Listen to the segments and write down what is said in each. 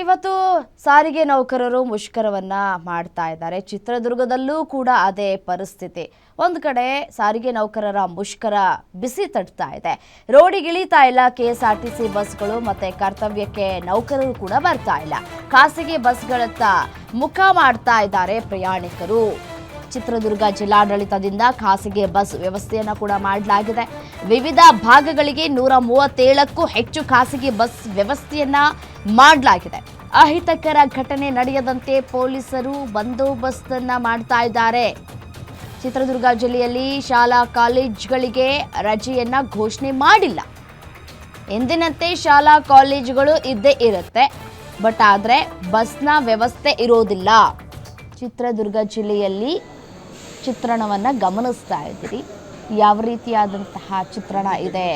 ಇವತ್ತು ಸಾರಿಗೆ ನೌಕರರು ಮುಷ್ಕರವನ್ನ ಮಾಡ್ತಾ ಇದ್ದಾರೆ. ಚಿತ್ರದುರ್ಗದಲ್ಲೂ ಕೂಡ ಅದೇ ಪರಿಸ್ಥಿತಿ. ಒಂದು ಕಡೆ ಸಾರಿಗೆ ನೌಕರರ ಮುಷ್ಕರ ಬಿಸಿ ತಟ್ತಾ ಇದೆ. ರೋಡಿಗಿಳಿತಾ ಇಲ್ಲ ಕೆಎಸ್ಆರ್ಟಿಸಿ ಬಸ್ಗಳು, ಮತ್ತೆ ಕರ್ತವ್ಯಕ್ಕೆ ನೌಕರರು ಕೂಡ ಬರ್ತಾ ಇಲ್ಲ. ಖಾಸಗಿ ಬಸ್ಗಳತ್ತ ಮುಖ ಮಾಡ್ತಾ ಇದ್ದಾರೆ ಪ್ರಯಾಣಿಕರು. ಚಿತ್ರದುರ್ಗ ಜಿಲ್ಲಾಡಳಿತದಿಂದ ಖಾಸಗಿ ಬಸ್ ವ್ಯವಸ್ಥೆಯನ್ನು ಕೂಡ ಮಾಡಲಾಗಿದೆ. ವಿವಿಧ ಭಾಗಗಳಿಗೆ 137ಕ್ಕೂ ಹೆಚ್ಚು ಖಾಸಗಿ ಬಸ್ ವ್ಯವಸ್ಥೆಯನ್ನ ಮಾಡಲಾಗಿದೆ. ಅಹಿತಕರ ಘಟನೆ ನಡೆಯದಂತೆ ಪೊಲೀಸರು ಬಂದೋಬಸ್ತನ್ನ ಮಾಡ್ತಾ ಇದ್ದಾರೆ. ಚಿತ್ರದುರ್ಗ ಜಿಲ್ಲೆಯಲ್ಲಿ ಶಾಲಾ ಕಾಲೇಜುಗಳಿಗೆ ರಜೆಯನ್ನ ಘೋಷಣೆ ಮಾಡಿಲ್ಲ. ಎಂದಿನಂತೆ ಶಾಲಾ ಕಾಲೇಜುಗಳು ಇದ್ದೇ ಇರುತ್ತೆ, ಬಟ್ ಆದರೆ ಬಸ್ನ ವ್ಯವಸ್ಥೆ ಇರೋದಿಲ್ಲ. ಚಿತ್ರದುರ್ಗ ಜಿಲ್ಲೆಯಲ್ಲಿ ಚಿತ್ರಣವನ್ನು ಗಮನಿಸ್ತಾ ಇದ್ದೀರಿ. ಯಾವ ರೀತಿಯಾದಂತಹ ಚಿತ್ರಣ ಇದೆ.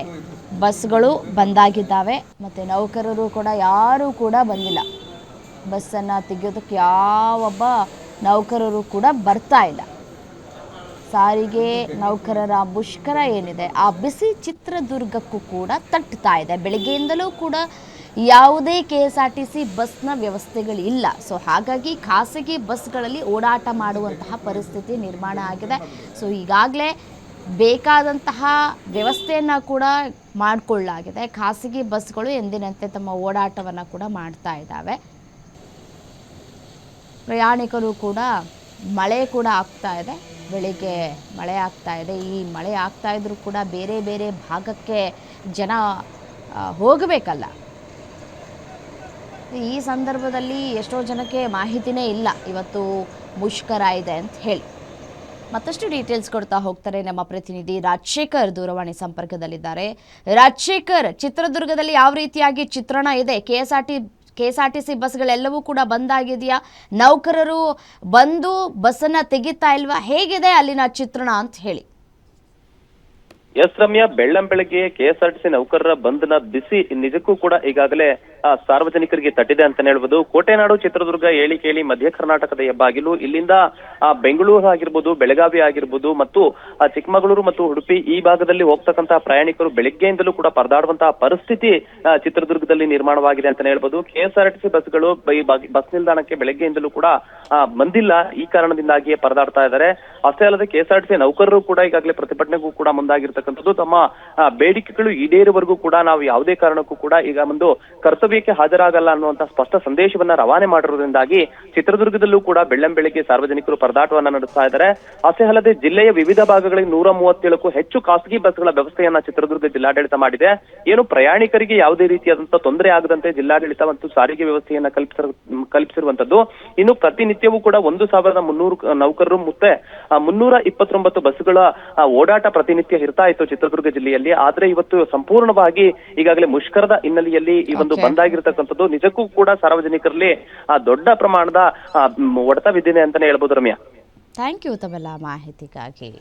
ಬಸ್ಗಳು ಬಂದಾಗಿದ್ದಾವೆ, ಮತ್ತು ನೌಕರರು ಕೂಡ ಯಾರೂ ಕೂಡ ಬಂದಿಲ್ಲ. ಬಸ್ಸನ್ನು ತೆಗೆಯೋದಕ್ಕೆ ಯಾವೊಬ್ಬ ನೌಕರರು ಕೂಡ ಬರ್ತಾ ಇಲ್ಲ. ಸಾರಿಗೆ ನೌಕರರ ಮುಷ್ಕರ ಏನಿದೆ ಆ ಬಿಸಿ ಚಿತ್ರದುರ್ಗಕ್ಕೂ ಕೂಡ ತಟ್ಟುತ್ತಾ ಇದೆ. ಬೆಳಗ್ಗೆಯಿಂದಲೂ ಕೂಡ ಯಾವುದೇ ಕೆಎಸ್ಆರ್ಟಿಸಿ ಬಸ್ನ ವ್ಯವಸ್ಥೆಗಳಿಲ್ಲ. ಸೊ ಹಾಗಾಗಿ ಖಾಸಗಿ ಬಸ್ಗಳಲ್ಲಿ ಓಡಾಟ ಮಾಡುವಂತಹ ಪರಿಸ್ಥಿತಿ ನಿರ್ಮಾಣ ಆಗಿದೆ. ಸೊ ಈಗಾಗಲೇ ಬೇಕಾದಂತಹ ವ್ಯವಸ್ಥೆಯನ್ನು ಕೂಡ ಮಾಡಿಕೊಳ್ಳಲಾಗಿದೆ. ಖಾಸಗಿ ಬಸ್ಗಳು ಎಂದಿನಂತೆ ತಮ್ಮ ಓಡಾಟವನ್ನು ಕೂಡ ಮಾಡ್ತಾ ಇದ್ದಾವೆ. ಪ್ರಯಾಣಿಕರು ಕೂಡ ಮಳೆ ಕೂಡ ಆಗ್ತಾ ಇದೆ. ಬೆಳಿಗ್ಗೆ ಮಳೆ ಆಗ್ತಾ ಇದೆ. ಈ ಮಳೆ ಆಗ್ತಾ ಇದ್ರೂ ಕೂಡ ಬೇರೆ ಬೇರೆ ಭಾಗಕ್ಕೆ ಜನ ಹೋಗಬೇಕಲ್ಲ. ಈ ಸಂದರ್ಭದಲ್ಲಿ ಎಷ್ಟೋ ಜನಕ್ಕೆ ಮಾಹಿತಿನೇ ಇಲ್ಲ ಇವತ್ತು ಮುಷ್ಕರ ಇದೆ ಅಂತ ಹೇಳಿ. ಮತ್ತಷ್ಟು ಡೀಟೇಲ್ಸ್ ಕೊಡ್ತಾ ಹೋಗ್ತಾರೆ ನಮ್ಮ ಪ್ರತಿನಿಧಿ ರಾಜಶೇಖರ್ ದೂರವಾಣಿ ಸಂಪರ್ಕದಲ್ಲಿದ್ದಾರೆ. ರಾಜಶೇಖರ್, ಚಿತ್ರದುರ್ಗದಲ್ಲಿ ಯಾವ ರೀತಿಯಾಗಿ ಚಿತ್ರಣ ಇದೆ? ಕೆಎಸ್ಆರ್ಟಿಸಿ ಬಸ್ಗಳೆಲ್ಲವೂ ಕೂಡ ಬಂದಾಗಿದೆಯಾ? ನೌಕರರು ಬಂದು ಬಸ್ಸನ್ನು ತೆಗಿತಾ ಇಲ್ವಾ? ಹೇಗಿದೆ ಅಲ್ಲಿನ ಚಿತ್ರಣ ಅಂತ ಹೇಳಿ. ಎಸ್ ರಮ್ಯಾ, ಬೆಳ್ಳಂಬೆಳಗ್ಗೆ ಕೆಎಸ್ಆರ್ಟಿಸಿ ನೌಕರರ ಬಂದ್ನ ಬಿಸಿ ನಿಜಕ್ಕೂ ಕೂಡ ಈಗಾಗಲೇ ಸಾರ್ವಜನಿಕರಿಗೆ ತಟ್ಟಿದೆ ಅಂತಾನೆ ಹೇಳ್ಬೋದು. ಕೋಟೆನಾಡು ಚಿತ್ರದುರ್ಗ ಏಳಿ ಕೇಳಿ ಮಧ್ಯ ಕರ್ನಾಟಕದ ಹೆಬ್ಬಾಗಿಲು. ಇಲ್ಲಿಂದ ಬೆಂಗಳೂರು ಆಗಿರ್ಬೋದು, ಬೆಳಗಾವಿ ಆಗಿರ್ಬೋದು, ಮತ್ತು ಚಿಕ್ಕಮಗಳೂರು ಮತ್ತು ಉಡುಪಿ ಈ ಭಾಗದಲ್ಲಿ ಹೋಗ್ತಕ್ಕಂತಹ ಪ್ರಯಾಣಿಕರು ಬೆಳಗ್ಗೆಯಿಂದಲೂ ಕೂಡ ಪರದಾಡುವಂತಹ ಪರಿಸ್ಥಿತಿ ಚಿತ್ರದುರ್ಗದಲ್ಲಿ ನಿರ್ಮಾಣವಾಗಿದೆ ಅಂತಾನೆ ಹೇಳ್ಬೋದು. ಕೆಎಸ್ಆರ್ಟಿಸಿ ಬಸ್ಗಳು ಬಸ್ ನಿಲ್ದಾಣಕ್ಕೆ ಬೆಳಗ್ಗೆಯಿಂದಲೂ ಕೂಡ ಬಂದಿಲ್ಲ. ಈ ಕಾರಣದಿಂದಾಗಿಯೇ ಪರದಾಡ್ತಾ ಇದ್ದಾರೆ. ಅಷ್ಟೇ ಅಲ್ಲದೆ ಕೆಎಸ್ಆರ್ಟಿಸಿ ನೌಕರರು ಕೂಡ ಈಗಾಗಲೇ ಪ್ರತಿಭಟನೆಗೂ ಕೂಡ ಮುಂದಾಗಿರ್ತಕ್ಕಂಥದ್ದು. ತಮ್ಮ ಬೇಡಿಕೆಗಳು ಈಡೇರುವವರೆಗೂ ಕೂಡ ನಾವು ಯಾವುದೇ ಕಾರಣಕ್ಕೂ ಕೂಡ ಈಗ ಒಂದು ಕರ್ತವ್ಯಕ್ಕೆ ಹಾಜರಾಗಲ್ಲ ಅನ್ನುವಂತ ಸ್ಪಷ್ಟ ಸಂದೇಶವನ್ನ ರವಾನೆ ಮಾಡಿರುವುದರಿಂದಾಗಿ ಚಿತ್ರದುರ್ಗದಲ್ಲೂ ಕೂಡ ಬೆಳ್ಳಂಬೆಳಗ್ಗೆ ಸಾರ್ವಜನಿಕರು ಪರದಾಟವನ್ನ ನಡೆಸ್ತಾ ಇದ್ದಾರೆ. ಅಷ್ಟೇ ಅಲ್ಲದೆ ಜಿಲ್ಲೆಯ ವಿವಿಧ ಭಾಗಗಳಿಗೆ 137ಕ್ಕೂ ಹೆಚ್ಚು ಖಾಸಗಿ ಬಸ್ಗಳ ವ್ಯವಸ್ಥೆಯನ್ನ ಚಿತ್ರದುರ್ಗ ಜಿಲ್ಲಾಡಳಿತ ಮಾಡಿದೆ. ಏನು ಪ್ರಯಾಣಿಕರಿಗೆ ಯಾವುದೇ ರೀತಿಯಾದಂತಹ ತೊಂದರೆ ಆಗದಂತೆ ಜಿಲ್ಲಾಡಳಿತ ಮತ್ತು ಸಾರಿಗೆ ವ್ಯವಸ್ಥೆಯನ್ನ ಕಲ್ಪಿಸಿರುವಂತದ್ದು. ಇನ್ನು ಪ್ರತಿನಿತ್ಯವೂ ಕೂಡ 1300 ನೌಕರರು ಮತ್ತೆ 329 ಬಸ್ಗಳ ಓಡಾಟ ಪ್ರತಿನಿತ್ಯ ಇರ್ತಾ ಇತ್ತು ಚಿತ್ರದುರ್ಗ ಜಿಲ್ಲೆಯಲ್ಲಿ. ಆದ್ರೆ ಇವತ್ತು ಸಂಪೂರ್ಣವಾಗಿ ಈಗಾಗಲೇ ಮುಷ್ಕರದ ಹಿನ್ನೆಲೆಯಲ್ಲಿ ಈ ಒಂದು ಬಂದಾಗಿರ್ತಕ್ಕಂಥದ್ದು ನಿಜಕ್ಕೂ ಕೂಡ ಸಾರ್ವಜನಿಕರಲ್ಲಿ ದೊಡ್ಡ ಪ್ರಮಾಣದ ಹೊಡೆತ ಬಿದ್ದಿದೆ ಅಂತಾನೆ ಹೇಳ್ಬೋದು ರಮ್ಯಾ. ಥ್ಯಾಂಕ್ ಯು ತಮ್ಮೆಲ್ಲ ಮಾಹಿತಿಗಾಗಿ.